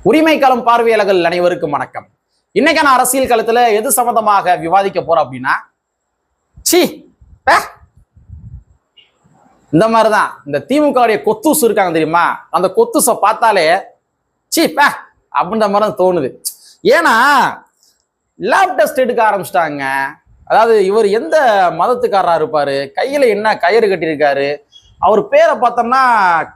உரிமை களம் பார்வையாளர்கள் அனைவருக்கும் வணக்கம். இன்னைக்கான அரசியல் களத்துல எது சம்பந்தமாக விவாதிக்க போறோம் அப்படின்னா, இந்த மாதிரிதான் இந்த திமுகவுடைய கொத்தூசு இருக்காங்க தெரியுமா, அந்த கொத்தூசை பார்த்தாலே அப்படின்ற மாதிரி தோணுது. ஏன்னா லேப் டெஸ்ட் எடுக்க ஆரம்பிச்சிட்டாங்க. அதாவது இவர் எந்த மதத்துக்காரரா இருப்பாரு, கையில என்ன கயிறு கட்டியிருக்காரு, அவர் பேரை பார்த்தோம்னா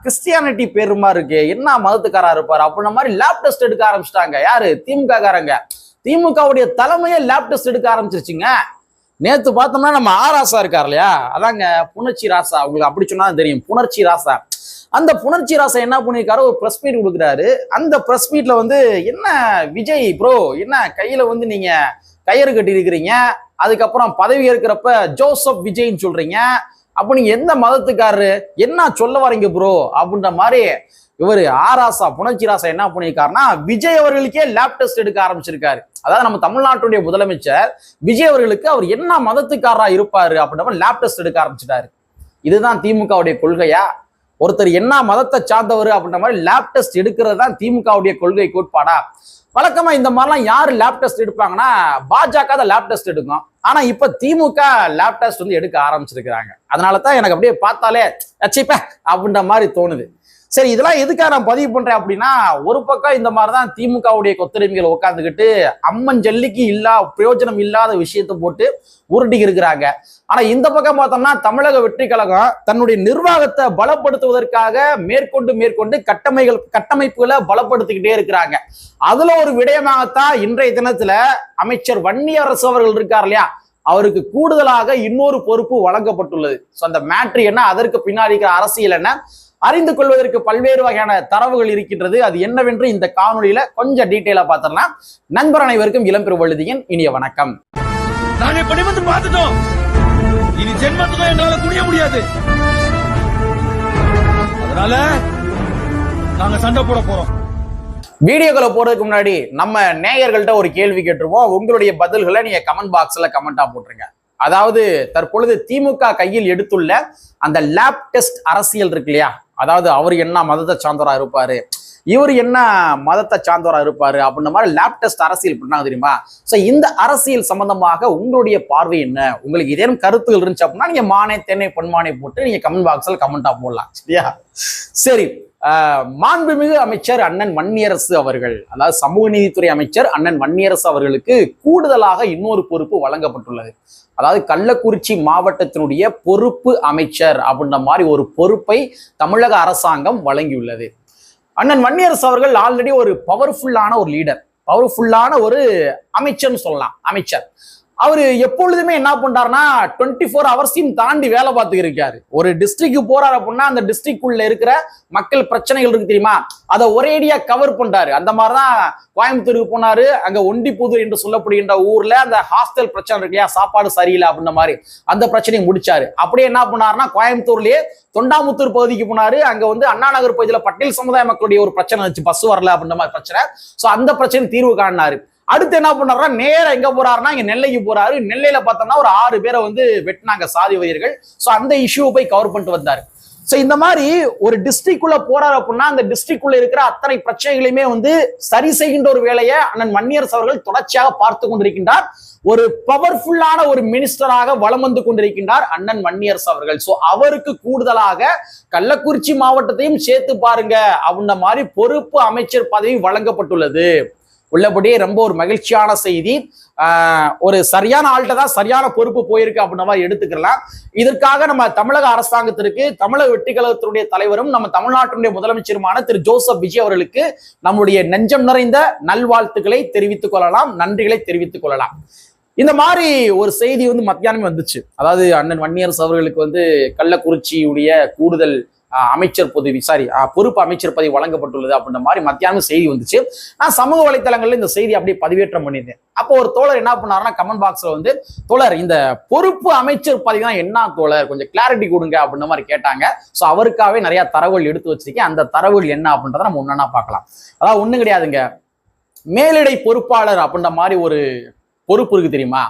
கிறிஸ்டியானிட்டி பேர் மாதிரி இருக்கு, என்ன மதத்துக்காரா இருப்பாரு அப்படின்ற மாதிரி லேப் டெஸ்ட் எடுக்க ஆரம்பிச்சிட்டாங்க. யாரு? திமுக காரங்க. திமுகவுடைய தலைமையே லேப் டெஸ்ட் எடுக்க ஆரம்பிச்சிருச்சுங்க. நேத்து பார்த்தோம்னா நம்ம ராசா இருக்கார் இல்லையா, அதாங்க புணர்ச்சி ராசா, உங்களுக்கு அப்படி சொன்னாதான் தெரியும், புணர்ச்சி ராசா. அந்த புணர்ச்சி ராசா என்ன பண்ணிருக்காரு, ஒரு பிரஸ் மீட் கொடுக்குறாரு. அந்த பிரஸ் மீட்ல வந்து, என்ன விஜய் ப்ரோ, என்ன கையில வந்து நீங்க கயிறு கட்டி இருக்கிறீங்க, அதுக்கப்புறம் பதவி ஏற்கிறப்ப ஜோசப் விஜய்ன்னு சொல்றீங்க, அப்ப நீங்க எந்த மதத்துக்காரரு, என்ன சொல்ல வரீங்க ப்ரோ அப்படின்ற மாதிரி இவர் ராசா புணர்ச்சி ராசா என்ன பண்ணியிருக்காருன்னா, விஜய் அவர்களுக்கே லேப் டெஸ்ட் எடுக்க ஆரம்பிச்சிருக்காரு. அதாவது நம்ம தமிழ்நாட்டுடைய முதலமைச்சர் விஜய் அவர்களுக்கு அவர் என்ன மதத்துக்காரரா இருப்பாரு அப்படின்ற மாதிரி லேப் டெஸ்ட் எடுக்க ஆரம்பிச்சிட்டாரு. இதுதான் திமுகவுடைய கொள்கையா? ஒருத்தர் என்ன மதத்தை சார்ந்தவர் அப்படின்ற மாதிரி லேப் டெஸ்ட் எடுக்கிறது தான் திமுகவுடைய கொள்கை கோட்பாடா? வழக்கமா இந்த மாதிரிலாம் யாரு லேப் டெஸ்ட் எடுப்பாங்கன்னா, பாஜக தான் லேப் டெஸ்ட் எடுக்கும். ஆனா இப்ப திமுக லேப் டெஸ்ட் வந்து எடுக்க ஆரம்பிச்சிருக்கிறாங்க. அதனாலதான் எனக்கு அப்படியே பார்த்தாலே அப்படின்ற மாதிரி தோணுது. சரி, இதெல்லாம் எதுக்காக நான் பதிவு பண்றேன் அப்படின்னா, ஒரு பக்கம் இந்த மாதிரிதான் திமுகவுடைய கொத்தடிமைகள் உட்காந்துக்கிட்டு அம்மன் ஜல்லிக்கு பிரயோஜனம் இல்லாத விஷயத்தை போட்டு உருட்டி இருக்கிறாங்க. ஆனா இந்த பக்கம் பார்த்தோம்னா, தமிழக வெற்றி கழகம் தன்னுடைய நிர்வாகத்தை பலப்படுத்துவதற்காக மேற்கொண்டு கட்டமைப்புகளை பலப்படுத்திக்கிட்டே இருக்கிறாங்க. அதுல ஒரு விடயமாகத்தான் இன்றைய தினத்துல அமைச்சர் வன்னியரசு அவர்கள் இருக்கார் இல்லையா, அவருக்கு கூடுதலாக இன்னொரு பொறுப்பு வழங்கப்பட்டுள்ளது. அந்த மேட்ரு என்ன, அதற்கு பின்னாடி இருக்கிற அரசியல் என்ன, அறிந்து கொள்வதற்கு பல்வேறு வகையான தரவுகள் இருக்கின்றது. அது என்னவென்று இந்த காணொலியில கொஞ்சம் டீட்டெயிலா பார்த்திடலாம். நண்பர் அனைவருக்கும் இளம்பெரு வழுதியின் இனிய வணக்கம். நானே படி வந்து பார்த்துட்டோம், இனி ஜென்மத்துக்கும் என்னால குடிய முடியாது, அதனால நாங்க சண்டை போட போறோம். வீடியோக்களை போறதுக்கு முன்னாடி நம்ம நேயர்கள்ட்ட ஒரு கேள்வி கேட்டுருவோம். உங்களுடைய பதில்களை நீங்க கமெண்ட் பாக்ஸ்ல கமெண்டா போட்டுருங்க. அதாவது தற்பொழுது திமுக கையில் எடுத்துள்ள அந்த லேப் டெஸ்ட் அரசியல் இருக்கு இல்லையா, அதாவது அவர் என்ன மதத்தை சார்ந்தவரா இருப்பாரு, இவர் என்ன மதத்தை சார்ந்தவரா இருப்பாரு அப்படின்ற மாதிரி லேப் டெஸ்ட் அரசியல் பண்ணாங்க தெரியுமா. சோ இந்த அரசியல் சம்பந்தமாக உங்களுடைய பார்வை என்ன? உங்களுக்கு ஏதேனும் கருத்துகள் இருந்துச்சு அப்படின்னா நீங்க மானே தென்னை பொன்மானை போட்டு நீங்க கமெண்ட் பாக்ஸ்ல கமெண்டா போடலாம். சரியா? சரி, மாண்புமிகு அமைச்சர் அண்ணன் வன்னியரசு அவர்கள், அதாவது சமூக நீதித்துறை அமைச்சர் அண்ணன் வன்னியரசு அவர்களுக்கு கூடுதலாக இன்னொரு பொறுப்பு வழங்கப்பட்டுள்ளது. அதாவது கள்ளக்குறிச்சி மாவட்டத்தினுடைய பொறுப்பு அமைச்சர் அப்படின்ற மாதிரி ஒரு பொறுப்பை தமிழக அரசாங்கம் வழங்கியுள்ளது. அண்ணன் வன்னியரசு அவர்கள் ஆல்ரெடி ஒரு பவர்ஃபுல்லான ஒரு லீடர், பவர்ஃபுல்லான ஒரு அமைச்சர்னு சொல்லலாம். அமைச்சர் அவரு எப்பொழுதுமே என்ன பண்றாருன்னா 24 ஹவர்ஸையும் தாண்டி வேலை பார்த்துக்கு இருக்காரு. ஒரு டிஸ்ட்ரிக்ட் போறாரு அப்படின்னா அந்த டிஸ்ட்ரிக்ட்குள்ள இருக்கிற மக்கள் பிரச்சனைகள் இருக்கு தெரியுமா, அதை ஒரேடியா கவர் பண்றாரு. அந்த மாதிரிதான் கோயம்புத்தூருக்கு போனாரு, அங்க ஒண்டிப்புதூர் என்று சொல்லப்படுகின்ற ஊர்ல அந்த ஹாஸ்டல் பிரச்சனை இருக்கு இல்லையா, சாப்பாடு சரியில்லை அப்படின்ற மாதிரி அந்த பிரச்சனையை முடிச்சாரு. அப்படியே என்ன பண்ணாருன்னா கோயம்புத்தூர்லயே தொண்டாமுத்தூர் பகுதிக்கு போனாரு. அங்க வந்து அண்ணா நகர் பகுதியில பட்டியல் சமுதாய மக்களுடைய ஒரு பிரச்சனை இருந்துச்சு, பஸ் வரல அப்படின்ற மாதிரி பிரச்சனை. சோ அந்த பிரச்சனை தீர்வு காணினாரு. அடுத்து என்ன பண்ணாருன்னா நேரா எங்க போறாருன்னா இங்க நெல்லைக்கு போறாரு. நெல்லையில பார்த்தோம்னா ஒரு 6 பேரை வந்து வெட்டினாங்க சாதி வயிர்கள். சோ அந்த இஷ்யூவை போய் கவர் பண்ணிட்டு வந்தாரு. சோ இந்த மாதிரி ஒரு டிஸ்ட்ரிக்ட்குள்ள போறாரு அப்படின்னா அந்த டிஸ்ட்ரிக்ட்குள்ள இருக்கிற அத்தனை பிரச்சனைகளையுமே வந்து சரி செய்கின்ற ஒரு வேலையை அண்ணன் வன்னியரசு அவர்கள் தொடர்ச்சியாக பார்த்து கொண்டிருக்கின்றார். ஒரு பவர்ஃபுல்லான ஒரு மினிஸ்டராக வலம் வந்து கொண்டிருக்கின்றார் அண்ணன் வன்னியரசு அவர்கள். சோ அவருக்கு கூடுதலாக கள்ளக்குறிச்சி மாவட்டத்தையும் சேர்த்து பாருங்க அப்படின்ற மாதிரி பொறுப்பு அமைச்சர் பதவி வழங்கப்பட்டுள்ளது. உள்ளபடியே ரொம்ப ஒரு மகிழ்ச்சியான செய்தி. ஒரு சரியான ஆள்கிட்ட தான் சரியான பொறுப்பு போயிருக்கு அப்படின்ற மாதிரி எடுத்துக்கலாம். இதற்காக நம்ம தமிழக அரசாங்கத்திற்கு, தமிழக வெற்றி கழகத்தினுடைய தலைவரும் நம்ம தமிழ்நாட்டினுடைய முதலமைச்சருமான திரு ஜோசப் விஜய் அவர்களுக்கு நம்முடைய நெஞ்சம் நிறைந்த நல்வாழ்த்துக்களை தெரிவித்துக் கொள்ளலாம், நன்றிகளை தெரிவித்துக் கொள்ளலாம். இந்த மாதிரி ஒரு செய்தி வந்து மத்தியானமே வந்துச்சு. அதாவது அண்ணன் வன்னியரசு அவர்களுக்கு வந்து கள்ளக்குறிச்சியுடைய கூடுதல் அமைச்சர் பொறுப்பு அமைச்சர் பதவி வழங்கப்பட்டுள்ளது அப்படின்ற மாதிரி மத்தியானம் செய்தி வந்துச்சு. நான் சமூக வலைத்தளங்கள்ல இந்த செய்தி அப்படியே பதிவேற்றம் பண்ணியிருந்தேன். அப்போ ஒரு தோழர் என்ன பண்ணாருன்னா கமெண்ட் பாக்ஸ்ல வந்து, தோழர் இந்த பொறுப்பு அமைச்சர் பதவி தான் என்ன தோழர், கொஞ்சம் கிளாரிட்டி கொடுங்க அப்படின்ற மாதிரி கேட்டாங்க. ஸோ அவருக்காகவே நிறைய தரவுகள் எடுத்து வச்சிருக்கேன். அந்த தரவுகள் என்ன அப்படின்றத நம்ம ஒன்னா பார்க்கலாம். அதாவது ஒண்ணும் கிடையாதுங்க, மேலிடை பொறுப்பாளர் அப்படின்ற மாதிரி ஒரு பொறுப்பு இருக்கு தெரியுமா.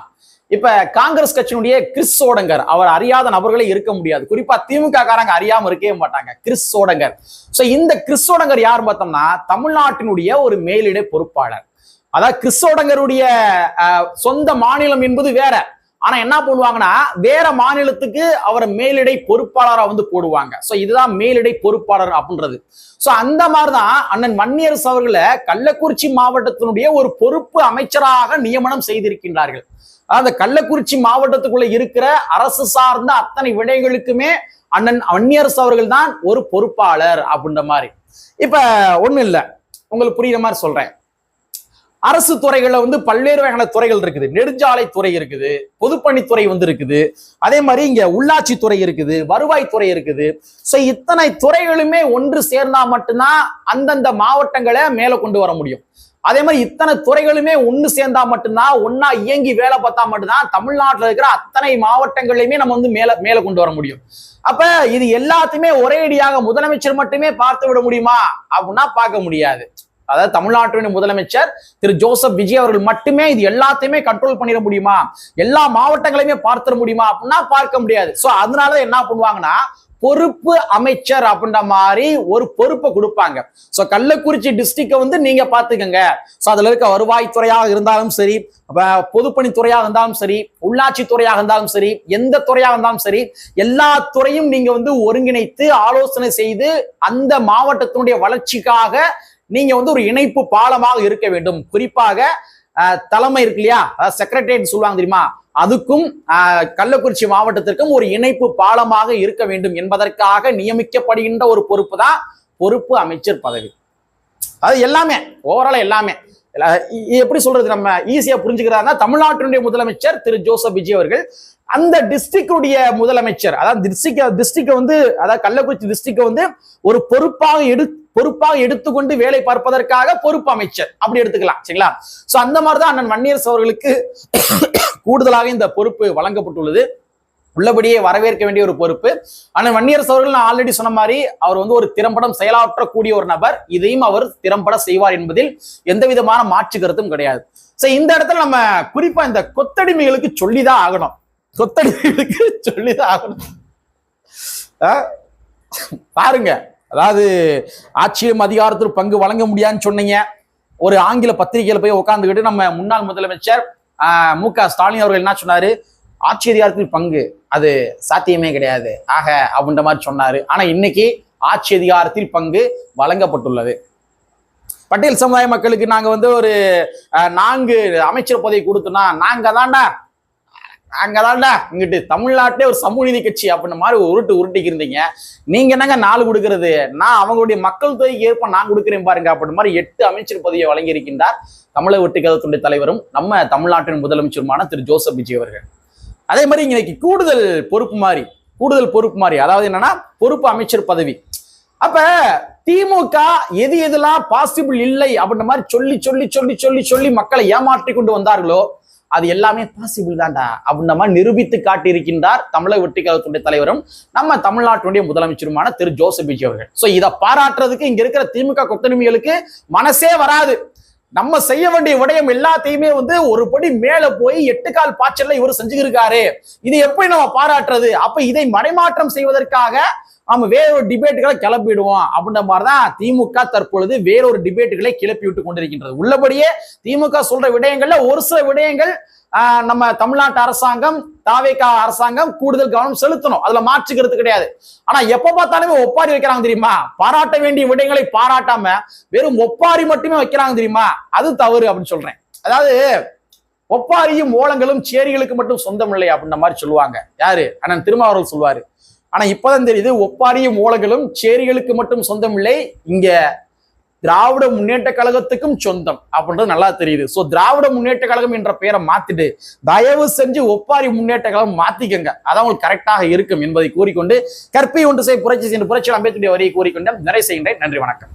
இப்ப காங்கிரஸ் கட்சியினுடைய கிறிஸ் சோடங்கர், அவர் அறியாத நபர்களே இருக்க முடியாது. குறிப்பா திமுக காரங்க அறியாம இருக்கவே மாட்டாங்க. கிறிஸ் சோடங்கர். சோ இந்த கிறிஸ் சோடங்கர் யார் பார்த்தோம்னா தமிழ்நாட்டினுடைய ஒரு மேலிடை பொறுப்பாளர். அதாவது கிறிஸ் சோடங்கருடைய சொந்த மாநிலம் என்பது வேற. ஆனா என்ன பண்ணுவாங்கன்னா வேற மாநிலத்துக்கு அவரை மேலிடை பொறுப்பாளரா வந்து போடுவாங்க. சோ இதுதான் மேலிடை பொறுப்பாளர் அப்படின்றது. சோ அந்த மாதிரிதான் அண்ணன் வன்னியரசு அவர்களை கள்ளக்குறிச்சி மாவட்டத்தினுடைய ஒரு பொறுப்பு அமைச்சராக நியமனம் செய்திருக்கின்றார்கள். அந்த கள்ளக்குறிச்சி மாவட்டத்துக்குள்ள இருக்கிற அரசு சார்ந்த அத்தனை விடயங்களுக்குமே அண்ணன் வன்னியரசு அவர்கள் தான் ஒரு பொறுப்பாளர் அப்படின்ற மாதிரி. இப்ப ஒண்ணு இல்ல, உங்களுக்கு புரியுற மாதிரி சொல்றேன். அரசு துறைகள்ல வந்து பல்வேறு வகையான துறைகள் இருக்குது. நெடுஞ்சாலை துறை இருக்குது, பொதுப்பணித்துறை வந்து இருக்குது, அதே மாதிரி இங்க உள்ளாட்சி துறை இருக்குது, வருவாய் துறை இருக்குது. சோ இத்தனை துறைகளுமே ஒன்று சேர்ந்தா மட்டும்தான் அந்தந்த மாவட்டங்களை மேல கொண்டு வர முடியும். அதே மாதிரி இத்தனை துறைகளுமே ஒன்று சேர்ந்தா மட்டும்தான், ஒன்னா இயங்கி வேலை பார்த்தா மட்டும்தான் தமிழ்நாட்டில் இருக்கிற அத்தனை மாவட்டங்களையுமே நம்ம வந்து மேல கொண்டு வர முடியும். அப்ப இது எல்லாத்தையுமே ஒரேடியாக முதலமைச்சர் மட்டுமே பார்த்து விட முடியுமா அப்படின்னா பார்க்க முடியாது. அதாவது தமிழ்நாட்டின் முதலமைச்சர் திரு ஜோசப் விஜய் அவர்கள் மட்டுமே இது எல்லாத்தையுமே கண்ட்ரோல் பண்ணிட முடியுமா, எல்லா மாவட்டங்களையுமே பார்த்துட முடியுமா அப்படின்னா பார்க்க முடியாது. சோ அதனாலதான் என்ன பண்ணுவாங்கன்னா பொறுப்பு அமைச்சர் அப்படின்ற மாதிரி ஒரு பொறுப்பை கொடுப்பாங்க. சோ கள்ளக்குறிச்சி டிஸ்ட்ரிக்ட வந்து நீங்க பாத்துக்கங்க. சோ அதுல இருக்க வருவாய்த்துறையாக இருந்தாலும் சரி, பொதுப்பணித்துறையாக இருந்தாலும் சரி, உள்ளாட்சி துறையாக இருந்தாலும் சரி, எந்த துறையாக இருந்தாலும் சரி, எல்லா துறையும் நீங்க வந்து ஒருங்கிணைத்து ஆலோசனை செய்து அந்த மாவட்டத்தினுடைய வளர்ச்சிக்காக நீங்க வந்து ஒரு இணைப்பு பாலமாக இருக்க வேண்டும். குறிப்பாக தலைமை இருக்கு இல்லையா, செக்ரட்டரியேட் சொல்லுவாங்க தெரியுமா, அதுக்கும் கள்ளக்குறிச்சி மாவட்டத்திற்கும் ஒரு இணைப்பு பாலமாக இருக்க வேண்டும் என்பதற்காக நியமிக்கப்படுகின்ற ஒரு பொறுப்பு தான் பொறுப்பு அமைச்சர் பதவி. அது எல்லாமே ஓவரால் எல்லாமே எப்படி சொல்றது, நம்ம ஈஸியா புரிஞ்சுக்கிறாருன்னா தமிழ்நாட்டினுடைய முதலமைச்சர் திரு ஜோசப் விஜய் அவர்கள் அந்த டிஸ்ட்ரிக்டுடைய முதலமைச்சர், அதாவது டிஸ்ட்ரிக்ட் வந்து அதாவது கள்ளக்குறிச்சி டிஸ்ட்ரிக்ட் வந்து ஒரு பொறுப்பாக எடுத்துக்கொண்டு வேலை பார்ப்பதற்காக பொறுப்பு அமைச்சர் அப்படி எடுத்துக்கலாம். சரிங்களா? சோ அந்த மாதிரிதான் அண்ணன் வன்னியரசு அவர்களுக்கு கூடுதலாக இந்த பொறுப்பு வழங்கப்பட்டுள்ளது. உள்ளபடியே வரவேற்க வேண்டிய ஒரு பொறுப்பு. அண்ணன் வன்னியரசு அவர்கள் நான் ஆல்ரெடி சொன்ன மாதிரி அவர் வந்து ஒரு திறம்படம் செயலாற்றக்கூடிய ஒரு நபர். இதையும் அவர் திறம்பட செய்வார் என்பதில் எந்த விதமான மாற்று கருத்தும் கிடையாது. சோ இந்த இடத்துல நம்ம குறிப்பா இந்த கொத்தடிமைகளுக்கு சொல்லிதான் ஆகணும். கொத்தடிமைகளுக்கு சொல்லிதான் ஆகணும். பாருங்க, அதாவது ஆட்சியும் அதிகாரத்தில் பங்கு வழங்க முடியாதுன்னு சொன்னீங்க. ஒரு ஆங்கில பத்திரிகையில போய் உட்கார்ந்துக்கிட்டு நம்ம முன்னாள் முதலமைச்சர் மு.க. ஸ்டாலின் அவர்கள் என்ன சொன்னாரு, ஆட்சி அதிகாரத்தில் பங்கு அது சாத்தியமே கிடையாது ஆக அப்படின்ற மாதிரி சொன்னாரு. ஆனா இன்னைக்கு ஆட்சி அதிகாரத்தில் பங்கு வழங்கப்பட்டுள்ளது. பட்டியல் சமுதாய மக்களுக்கு நாங்க வந்து ஒரு 4 அமைச்சர் பதவி கொடுத்தோம்னா நாங்க தாண்டா இங்கிட்டு தமிழ்நாட்டிலே ஒரு சமூக நீதி கட்சி அப்படின்ற மாதிரி உருட்டிக்கு இருந்தீங்க. நீங்க என்னங்க 4 கொடுக்கறது, நான் அவங்களுடைய மக்கள் தொகைக்கு ஏற்ப நான் கொடுக்குறேன் பாருங்க அப்படின்ற மாதிரி 8 அமைச்சர் பதவியை வழங்கி இருக்கின்றார் தமிழக வெட்டுக்கழகத்துடைய தலைவரும் நம்ம தமிழ்நாட்டின் முதலமைச்சருமான திரு ஜோசப் விஜய் அவர்கள். அதே மாதிரி இன்னைக்கு கூடுதல் பொறுப்பு மாதிரி அதாவது என்னன்னா பொறுப்பு அமைச்சர் பதவி. அப்ப திமுக எதெல்லாம் பாசிபிள் இல்லை அப்படின்ற மாதிரி சொல்லி சொல்லி சொல்லி சொல்லி சொல்லி மக்களை ஏமாற்றி கொண்டு வந்தார்களோ அது எல்லாமே பாசிபிள் தான்டா அப்படின்ற மாதிரி நிரூபித்து காட்டி இருக்கின்றார் தமிழக வெட்டுக்கழகத்துடைய தலைவரும் நம்ம தமிழ்நாட்டுடைய முதலமைச்சருமான திரு ஜோசப் விஜய் அவர்கள். சோ இதை பாராட்டுறதுக்கு இங்க இருக்கிற திமுக கொத்தடிமைகளுக்கு மனசே வராது. நம்ம செய்ய வேண்டிய விடயம் எல்லாத்தையுமே வந்து ஒரு படி மேல போய் 8 கால் பாய்ச்சல்ல இவர் செஞ்சுக்கிருக்காரு, இது எப்படி நம்ம பாராட்டுறது? அப்ப இதை மடைமாற்றம் செய்வதற்காக நம்ம வேறொரு டிபேட்டுகளை கிளப்பிடுவோம் அப்படின்ற மாதிரிதான் திமுக தற்பொழுது வேறொரு டிபேட்டுகளை கிளப்பி விட்டு கொண்டிருக்கின்றது. உள்ளபடியே திமுக சொல்ற விடயங்கள்ல ஒரு சில விடயங்கள் நம்ம தமிழ்நாட்டு அரசாங்கம் தாவேகா அரசாங்கம் கூடுதல் கவனம் செலுத்தணும், அதுல மாற்றுக்கிறது கிடையாது. ஆனா எப்ப பார்த்தாலுமே ஒப்பாரி வைக்கிறாங்க தெரியுமா, பாராட்ட வேண்டிய விடயங்களை பாராட்டாம வெறும் ஒப்பாரி மட்டுமே வைக்கிறாங்க தெரியுமா, அது தவறு அப்படின்னு சொல்றேன். அதாவது ஒப்பாரியும் ஓலங்களும் சேரிகளுக்கு மட்டும் சொந்தம் இல்லை அப்படின்ற மாதிரி சொல்லுவாங்க. யாரு? அண்ணன் திருமாவளவன் சொல்லுவாரு. ஆனா இப்பதான் தெரியுது ஒப்பாரியும் ஓலங்களும் சேரிகளுக்கு மட்டும் சொந்தம் இல்லை, இங்க திராவிட முன்னேற்ற கழகத்துக்கும் சொந்தம் அப்படின்றது நல்லா தெரியுது. சோ திராவிட முன்னேற்ற கழகம் என்ற பெயரை மாத்திட்டு தயவு செஞ்சு ஒப்பாரி முன்னேற்ற கழகம் மாத்திக்கங்க, அதான் உங்களுக்கு கரெக்டாக இருக்கும் என்பதை கூறிக்கொண்டு கற்பை ஒன்று செய் புரட்சி சென்று புரட்சி அம்பேத்கர் வரியை கூறிக்கொண்டு நிறைவு செய்கின்றேன். நன்றி, வணக்கம்.